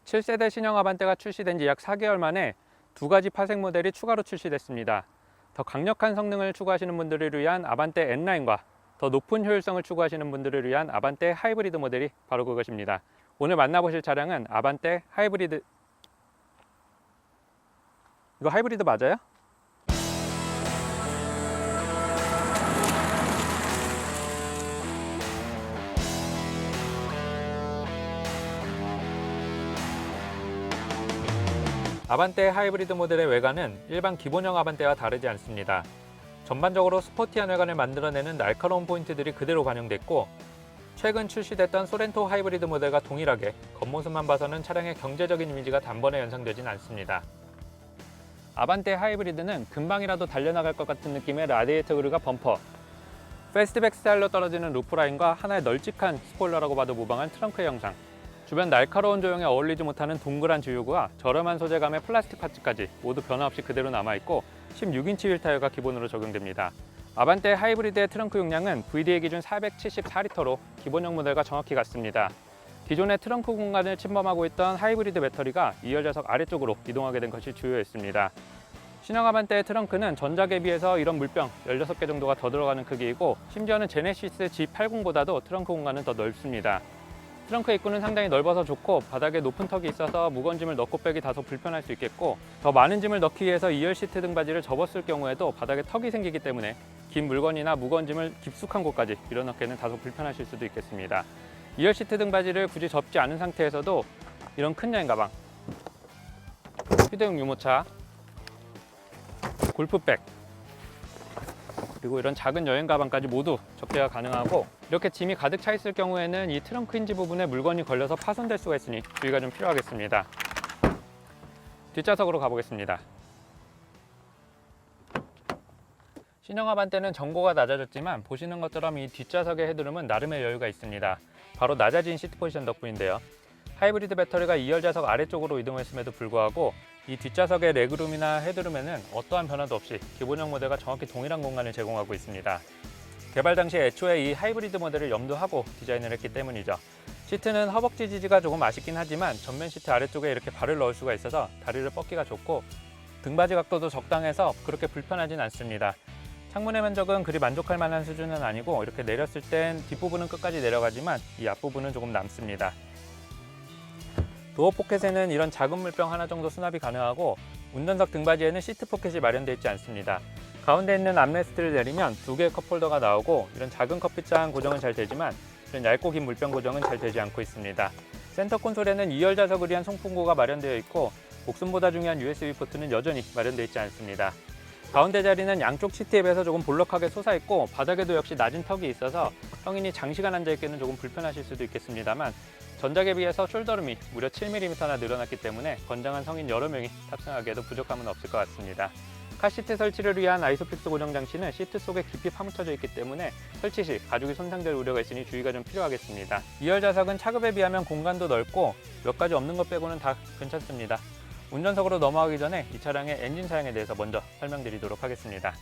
7세대 신형 아반떼가 출시된 지 약 4개월 만에 두 가지 파생 모델이 추가로 출시됐습니다. 더 강력한 성능을 추구하시는 분들을 위한 아반떼 N9과 더 높은 효율성을 추구하시는 분들을 위한 아반떼 하이브리드 모델이 바로 그것입니다. 오늘 만나보실 차량은 아반떼 하이브리드. 이거 하이브리드 맞아요? 아반떼 하이브리드 모델의 외관은 일반 기본형 아반떼와 다르지 않습니다. 전반적으로 스포티한 외관을 만들어내는 날카로운 포인트들이 그대로 반영됐고, 최근 출시됐던 소렌토 하이브리드 모델과 동일하게 겉모습만 봐서는 차량의 경제적인 이미지가 단번에 연상되진 않습니다. 아반떼 하이브리드는 금방이라도 달려나갈 것 같은 느낌의 라디에이터 그릴과 범퍼, 패스트백 스타일로 떨어지는 루프라인과 하나의 널찍한 스포일러라고 봐도 무방한 트렁크의 형상, 주변 날카로운 조형에 어울리지 못하는 동그란 주유구와 저렴한 소재감의 플라스틱 파츠까지 모두 변화 없이 그대로 남아있고 16인치 휠 타이어가 기본으로 적용됩니다. 아반떼 하이브리드의 트렁크 용량은 VDA 기준 474리터로 기본형 모델과 정확히 같습니다. 기존의 트렁크 공간을 침범하고 있던 하이브리드 배터리가 2열 좌석 아래쪽으로 이동하게 된 것이 주요했습니다. 신형 아반떼의 트렁크는 전작에 비해서 이런 물병 16개 정도가 더 들어가는 크기이고, 심지어는 제네시스 G80보다도 트렁크 공간은 더 넓습니다. 트렁크 입구는 상당히 넓어서 좋고, 바닥에 높은 턱이 있어서 무거운 짐을 넣고 빼기 다소 불편할 수 있겠고, 더 많은 짐을 넣기 위해서 2열 시트 등받이를 접었을 경우에도 바닥에 턱이 생기기 때문에 긴 물건이나 무거운 짐을 깊숙한 곳까지 밀어넣기에는 다소 불편하실 수도 있겠습니다. 2열 시트 등받이를 굳이 접지 않은 상태에서도 이런 큰 여행 가방, 휴대용 유모차, 골프백, 그리고 이런 작은 여행 가방까지 모두 적재가 가능하고, 이렇게 짐이 가득 차 있을 경우에는 이 트렁크 힌지 부분에 물건이 걸려서 파손될 수가 있으니 주의가 좀 필요하겠습니다. 뒷좌석으로 가보겠습니다. 신형 아반떼는 전고가 낮아졌지만 보시는 것처럼 이 뒷좌석의 헤드룸은 나름의 여유가 있습니다. 바로 낮아진 시트 포지션 덕분인데요. 하이브리드 배터리가 2열 좌석 아래쪽으로 이동했음에도 불구하고 이 뒷좌석의 레그룸이나 헤드룸에는 어떠한 변화도 없이 기본형 모델과 정확히 동일한 공간을 제공하고 있습니다. 개발 당시 애초에 이 하이브리드 모델을 염두하고 디자인을 했기 때문이죠. 시트는 허벅지 지지가 조금 아쉽긴 하지만 전면 시트 아래쪽에 이렇게 발을 넣을 수가 있어서 다리를 뻗기가 좋고, 등받이 각도도 적당해서 그렇게 불편하진 않습니다. 창문의 면적은 그리 만족할 만한 수준은 아니고, 이렇게 내렸을 땐 뒷부분은 끝까지 내려가지만 이 앞부분은 조금 남습니다. 도어 포켓에는 이런 작은 물병 하나 정도 수납이 가능하고, 운전석 등받이에는 시트 포켓이 마련되어 있지 않습니다. 가운데 있는 암레스트를 내리면 두 개의 컵홀더가 나오고, 이런 작은 커피잔 고정은 잘 되지만 이런 얇고 긴 물병 고정은 잘 되지 않고 있습니다. 센터 콘솔에는 2열 좌석을 위한 송풍구가 마련되어 있고, 목숨보다 중요한 USB 포트는 여전히 마련되어 있지 않습니다. 가운데 자리는 양쪽 시트에 비해서 조금 볼록하게 솟아있고, 바닥에도 역시 낮은 턱이 있어서 성인이 장시간 앉아있기는 조금 불편하실 수도 있겠습니다만, 전작에 비해서 숄더룸이 무려 7mm나 늘어났기 때문에 건장한 성인 여러 명이 탑승하기에도 부족함은 없을 것 같습니다. 카시트 설치를 위한 아이소픽스 고정 장치는 시트 속에 깊이 파묻혀져 있기 때문에 설치 시 가죽이 손상될 우려가 있으니 주의가 좀 필요하겠습니다. 2열 좌석은 차급에 비하면 공간도 넓고 몇 가지 없는 것 빼고는 다 괜찮습니다. 운전석으로 넘어가기 전에 이 차량의 엔진 사양에 대해서 먼저 설명드리도록 하겠습니다.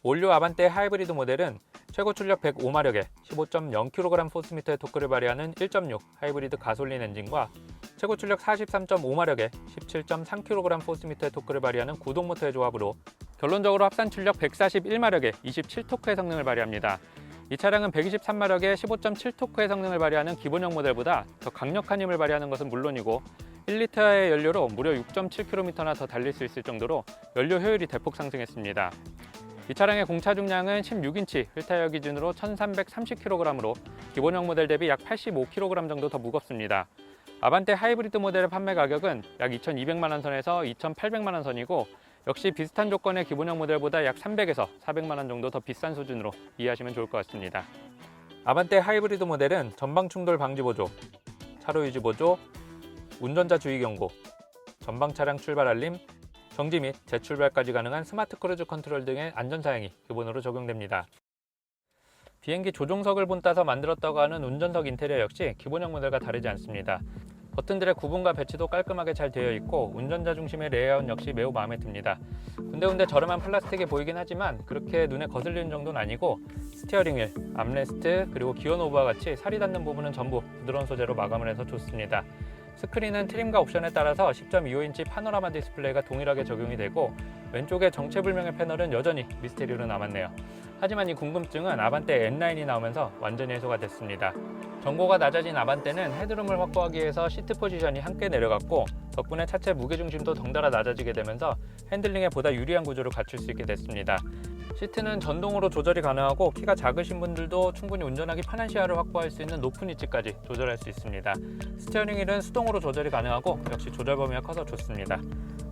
올류 아반떼 하이브리드 모델은 최고 출력 105마력에 15.0kg 포스미터의 토크를 발휘하는 1.6 하이브리드 가솔린 엔진과 최고 출력 43.5마력에 17.3kg 포스미터의 토크를 발휘하는 구동 모터의 조합으로 결론적으로 합산 출력 141마력에 27토크의 성능을 발휘합니다. 이 차량은 123마력에 15.7토크의 성능을 발휘하는 기본형 모델보다 더 강력한 힘을 발휘하는 것은 물론이고, 1리터의 연료로 무려 6.7km나 더 달릴 수 있을 정도로 연료 효율이 대폭 상승했습니다. 이 차량의 공차 중량은 16인치 휠타이어 기준으로 1330kg으로 기본형 모델 대비 약 85kg 정도 더 무겁습니다. 아반떼 하이브리드 모델의 판매 가격은 약 2200만원 선에서 2800만원 선이고, 역시 비슷한 조건의 기본형 모델보다 약 300에서 400만원 정도 더 비싼 수준으로 이해하시면 좋을 것 같습니다. 아반떼 하이브리드 모델은 전방 충돌 방지 보조, 차로 유지 보조, 운전자 주의 경고, 전방 차량 출발 알림, 정지 및 재출발까지 가능한 스마트 크루즈 컨트롤 등의 안전사양이 기본으로 적용됩니다. 비행기 조종석을 본따서 만들었다고 하는 운전석 인테리어 역시 기본형 모델과 다르지 않습니다. 버튼들의 구분과 배치도 깔끔하게 잘 되어 있고 운전자 중심의 레이아웃 역시 매우 마음에 듭니다. 군데군데 저렴한 플라스틱이 보이긴 하지만 그렇게 눈에 거슬리는 정도는 아니고 스티어링 휠, 암레스트, 그리고 기어 노브와 같이 살이 닿는 부분은 전부 부드러운 소재로 마감을 해서 좋습니다. 스크린은 트림과 옵션에 따라서 10.25인치 파노라마 디스플레이가 동일하게 적용이 되고 왼쪽에 정체불명의 패널은 여전히 미스테리로 남았네요. 하지만 이 궁금증은 아반떼 N9이 나오면서 완전히 해소가 됐습니다. 전고가 낮아진 아반떼는 헤드룸을 확보하기 위해서 시트 포지션이 함께 내려갔고 덕분에 차체 무게중심도 덩달아 낮아지게 되면서 핸들링에 보다 유리한 구조를 갖출 수 있게 됐습니다. 시트는 전동으로 조절이 가능하고 키가 작으신 분들도 충분히 운전하기 편한 시야를 확보할 수 있는 높은 위치까지 조절할 수 있습니다. 스티어링 휠은 수동으로 조절이 가능하고 역시 조절 범위가 커서 좋습니다.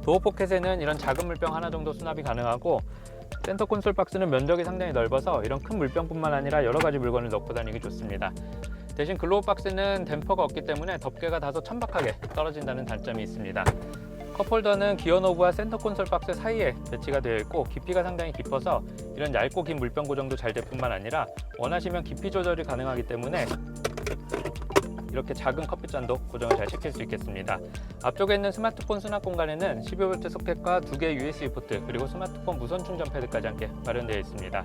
도어 포켓에는 이런 작은 물병 하나 정도 수납이 가능하고 센터 콘솔 박스는 면적이 상당히 넓어서 이런 큰 물병뿐만 아니라 여러 가지 물건을 넣고 다니기 좋습니다. 대신 글로브 박스는 댐퍼가 없기 때문에 덮개가 다소 천박하게 떨어진다는 단점이 있습니다. 컵홀더는 기어 노브와 센터 콘솔 박스 사이에 배치가 되어 있고 깊이가 상당히 깊어서 이런 얇고 긴 물병 고정도 잘 될 뿐만 아니라 원하시면 깊이 조절이 가능하기 때문에 이렇게 작은 커피잔도 고정을 잘 시킬 수 있겠습니다. 앞쪽에 있는 스마트폰 수납 공간에는 12V 소켓과 2개의 USB 포트 그리고 스마트폰 무선 충전 패드까지 함께 마련되어 있습니다.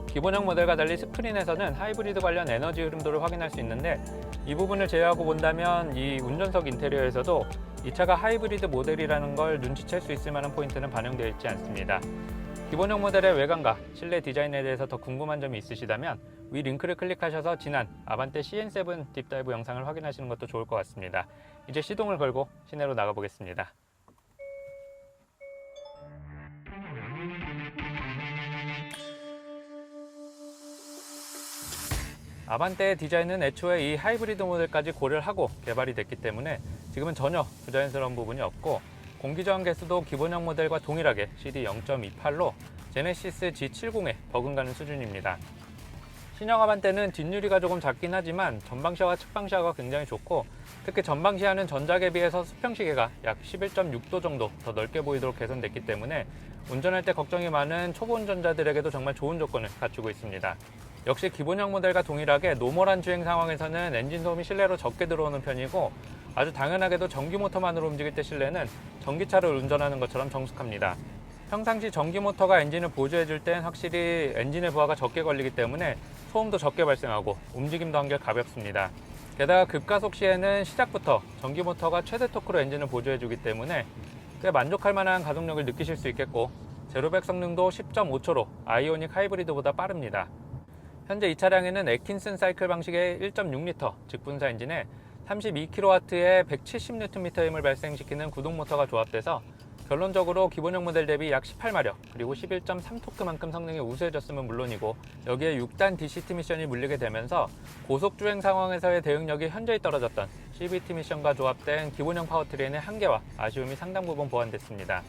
기본형 모델과 달리 스크린에서는 하이브리드 관련 에너지 흐름도를 확인할 수 있는데 이 부분을 제외하고 본다면 이 운전석 인테리어에서도 이 차가 하이브리드 모델이라는 걸 눈치챌 수 있을 만한 포인트는 반영되어 있지 않습니다. 기본형 모델의 외관과 실내 디자인에 대해서 더 궁금한 점이 있으시다면 위 링크를 클릭하셔서 지난 아반떼 CN7 딥다이브 영상을 확인하시는 것도 좋을 것 같습니다. 이제 시동을 걸고 시내로 나가보겠습니다. 아반떼의 디자인은 애초에 이 하이브리드 모델까지 고려를 하고 개발이 됐기 때문에 지금은 전혀 부자연스러운 부분이 없고 공기저항 개수도 기본형 모델과 동일하게 CD 0.28로 제네시스 G70에 버금가는 수준입니다. 신형 아반떼는 뒷유리가 조금 작긴 하지만 전방시야와 측방시야가 굉장히 좋고 특히 전방시야는 전작에 비해서 수평시계가 약 11.6도 정도 더 넓게 보이도록 개선됐기 때문에 운전할 때 걱정이 많은 초보 운전자들에게도 정말 좋은 조건을 갖추고 있습니다. 역시 기본형 모델과 동일하게 노멀한 주행 상황에서는 엔진 소음이 실내로 적게 들어오는 편이고 아주 당연하게도 전기 모터만으로 움직일 때 실내는 전기차를 운전하는 것처럼 정숙합니다. 평상시 전기 모터가 엔진을 보조해줄 땐 확실히 엔진의 부하가 적게 걸리기 때문에 소음도 적게 발생하고 움직임도 한결 가볍습니다. 게다가 급가속 시에는 시작부터 전기 모터가 최대 토크로 엔진을 보조해주기 때문에 꽤 만족할 만한 가속력을 느끼실 수 있겠고 제로백 성능도 10.5초로 아이오닉 하이브리드보다 빠릅니다. 현재 이 차량에는 애킨슨 사이클 방식의 1.6L 직분사 엔진에 32kW의 170Nm의 힘을 발생시키는 구동 모터가 조합돼서 결론적으로 기본형 모델 대비 약 18마력 그리고 11.3토크만큼 성능이 우수해졌으면 물론이고 여기에 6단 DCT 미션이 물리게 되면서 고속주행 상황에서의 대응력이 현저히 떨어졌던 CVT 미션과 조합된 기본형 파워트레인의 한계와 아쉬움이 상당 부분 보완됐습니다.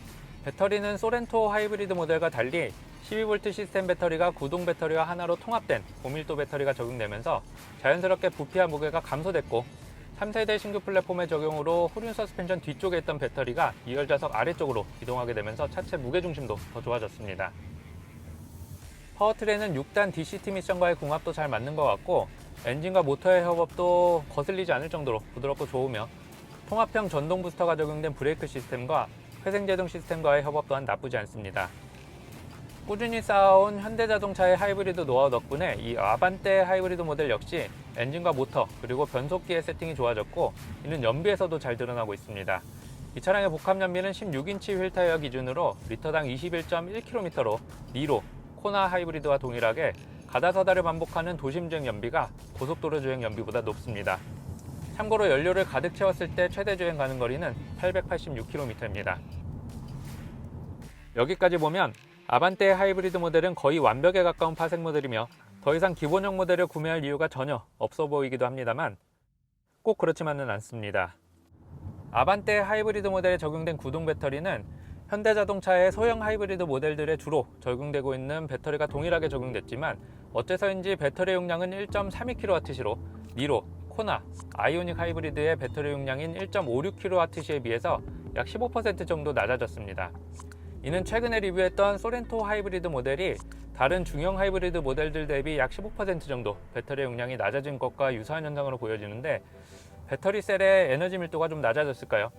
배터리는 소렌토 하이브리드 모델과 달리 12V 시스템 배터리가 구동 배터리와 하나로 통합된 고밀도 배터리가 적용되면서 자연스럽게 부피와 무게가 감소됐고 3세대 신규 플랫폼의 적용으로 후륜 서스펜션 뒤쪽에 있던 배터리가 2열 좌석 아래쪽으로 이동하게 되면서 차체 무게중심도 더 좋아졌습니다. 파워트레인은 6단 DCT 미션과의 궁합도 잘 맞는 것 같고 엔진과 모터의 협업도 거슬리지 않을 정도로 부드럽고 좋으며 통합형 전동 부스터가 적용된 브레이크 시스템과 회생제동 시스템과의 협업 또한 나쁘지 않습니다. 꾸준히 쌓아온 현대자동차의 하이브리드 노하우 덕분에 이 아반떼 하이브리드 모델 역시 엔진과 모터 그리고 변속기의 세팅이 좋아졌고 이는 연비에서도 잘 드러나고 있습니다. 이 차량의 복합 연비는 16인치 휠 타이어 기준으로 리터당 21.1km로 니로, 코나 하이브리드와 동일하게 가다서다를 반복하는 도심주행 연비가 고속도로 주행 연비보다 높습니다. 참고로 연료를 가득 채웠을 때 최대 주행 가는 거리는 886km입니다. 여기까지 보면 아반떼 하이브리드 모델은 거의 완벽에 가까운 파생 모델이며 더 이상 기본형 모델을 구매할 이유가 전혀 없어 보이기도 합니다만 꼭 그렇지만은 않습니다. 아반떼 하이브리드 모델에 적용된 구동 배터리는 현대자동차의 소형 하이브리드 모델들에 주로 적용되고 있는 배터리가 동일하게 적용됐지만 어째서인지 배터리 용량은 1.32kWh로 니로, 코나, 아이오닉 하이브리드의 배터리 용량인 1.56kWh에 비해서 약 15% 정도 낮아졌습니다. 이는 최근에 리뷰했던 소렌토 하이브리드 모델이 다른 중형 하이브리드 모델들 대비 약 15% 정도 배터리 용량이 낮아진 것과 유사한 현상으로 보여지는데 배터리 셀의 에너지 밀도가 좀 낮아졌을까요?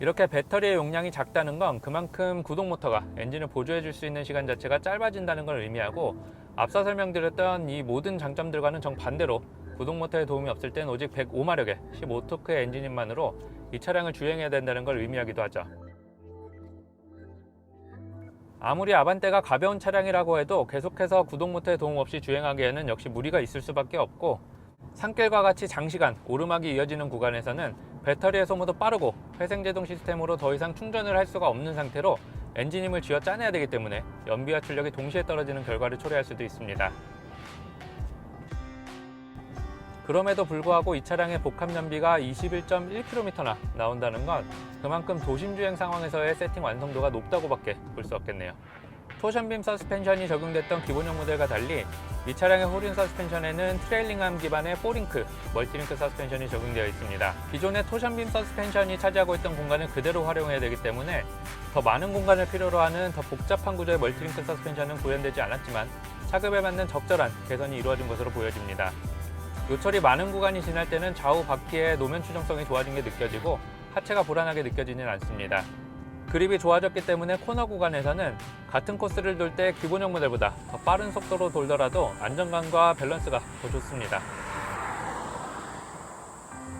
이렇게 배터리의 용량이 작다는 건 그만큼 구동 모터가 엔진을 보조해 줄 수 있는 시간 자체가 짧아진다는 걸 의미하고, 앞서 설명드렸던 이 모든 장점들과는 정반대로 구동 모터의 도움이 없을 땐 오직 105마력의 15토크의 엔진만으로 이 차량을 주행해야 된다는 걸 의미하기도 하죠. 아무리 아반떼가 가벼운 차량이라고 해도 계속해서 구동 모터의 도움 없이 주행하기에는 역시 무리가 있을 수밖에 없고, 산길과 같이 장시간 오르막이 이어지는 구간에서는 배터리의 소모도 빠르고 회생제동 시스템으로 더 이상 충전을 할 수가 없는 상태로 엔진 힘을 쥐어 짜내야 되기 때문에 연비와 출력이 동시에 떨어지는 결과를 초래할 수도 있습니다. 그럼에도 불구하고 이 차량의 복합 연비가 21.1km나 나온다는 건 그만큼 도심 주행 상황에서의 세팅 완성도가 높다고 밖에 볼 수 없겠네요. 토션빔 서스펜션이 적용됐던 기본형 모델과 달리 이 차량의 홀인 서스펜션에는 트레일링암 기반의 4링크 멀티링크 서스펜션이 적용되어 있습니다. 기존의 토션빔 서스펜션이 차지하고 있던 공간을 그대로 활용해야 되기 때문에 더 많은 공간을 필요로 하는 더 복잡한 구조의 멀티링크 서스펜션은 구현되지 않았지만 차급에 맞는 적절한 개선이 이루어진 것으로 보여집니다. 요철이 많은 구간이 지날 때는 좌우 바퀴의 노면 추정성이 좋아진 게 느껴지고 하체가 불안하게 느껴지진 않습니다. 그립이 좋아졌기 때문에 코너 구간에서는 같은 코스를 돌 때 기본형 모델보다 더 빠른 속도로 돌더라도 안정감과 밸런스가 더 좋습니다.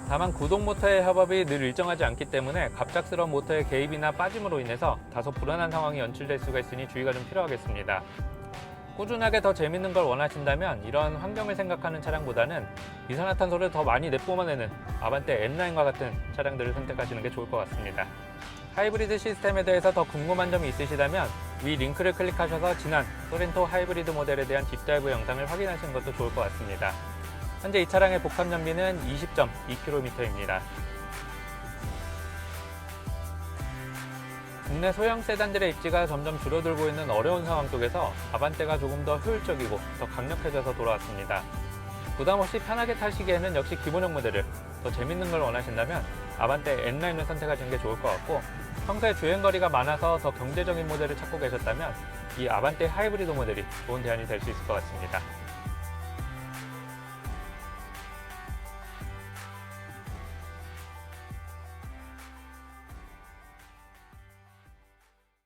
다만 구동 모터의 협업이 늘 일정하지 않기 때문에 갑작스러운 모터의 개입이나 빠짐으로 인해서 다소 불안한 상황이 연출될 수가 있으니 주의가 좀 필요하겠습니다. 꾸준하게 더 재밌는 걸 원하신다면 이런 환경을 생각하는 차량보다는 이산화탄소를 더 많이 내뿜어내는 아반떼 N9과 같은 차량들을 선택하시는 게 좋을 것 같습니다. 하이브리드 시스템에 대해서 더 궁금한 점이 있으시다면 위 링크를 클릭하셔서 지난 소렌토 하이브리드 모델에 대한 딥다이브 영상을 확인하시는 것도 좋을 것 같습니다. 현재 이 차량의 복합 연비는 20.2km입니다. 국내 소형 세단들의 입지가 점점 줄어들고 있는 어려운 상황 속에서 아반떼가 조금 더 효율적이고 더 강력해져서 돌아왔습니다. 부담없이 편하게 타시기에는 역시 기본형 모델을, 더 재밌는 걸 원하신다면 아반떼 N9을 선택하시는 게 좋을 것 같고, 평소에 주행거리가 많아서 더 경제적인 모델을 찾고 계셨다면 이 아반떼 하이브리드 모델이 좋은 대안이 될 수 있을 것 같습니다.